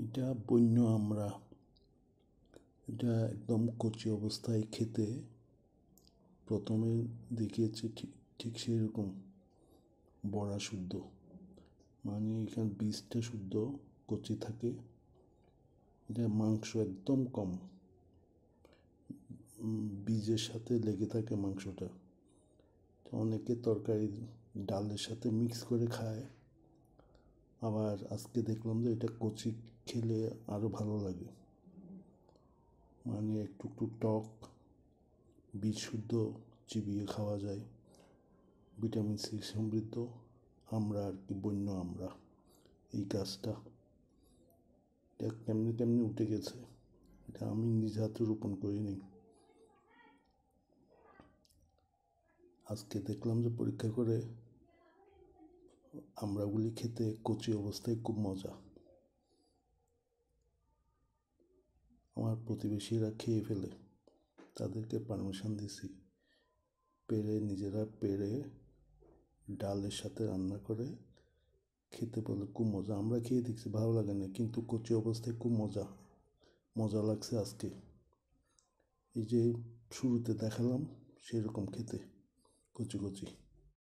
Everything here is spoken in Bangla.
এটা বন্য আমরা। এটা একদম কচি অবস্থায় খেতে প্রথমে দেখিয়েছে ঠিক ঠিক সেই রকম বড়া শুদ্ধ, মানে এখানে বীজটা শুদ্ধ কচি থাকে। এটা মাংস একদম কম, বীজের সাথে লেগে থাকে মাংসটা। অনেকে তরকারি ডালের সাথে মিক্স করে খায়, আবার আজকে দেখলাম যে এটা কচি খেলে আরও ভালো লাগে, মানে একটু একটু টক, বীজ শুদ্ধ চিবিয়ে খাওয়া যায়, ভিটামিন সি সমৃদ্ধ আমরা আর কি, বন্য আমরা। এই গাছটা এটা কেমনি কেমনি উঠে গেছে, এটা আমি নিজ হাতে রোপণ করিনি। আজকে দেখলাম যে পরীক্ষা করে আমড়াগুলি খেতে কচি অবস্থায় খুব মজা। আমার প্রতিবেশীরা খেয়ে ফেলে, তাদেরকে পারমিশন দিছি, নিজেরা পেড়ে ডালের সাথে রান্না করে খেতে বলে খুব মজা। আমরা খেয়ে দেখছি, ভালো লাগে না, কিন্তু কচি অবস্থায় খুব মজা লাগছে আজকে। এই যে শুরুতে দেখালাম সেরকম খেতে, কচি কচি।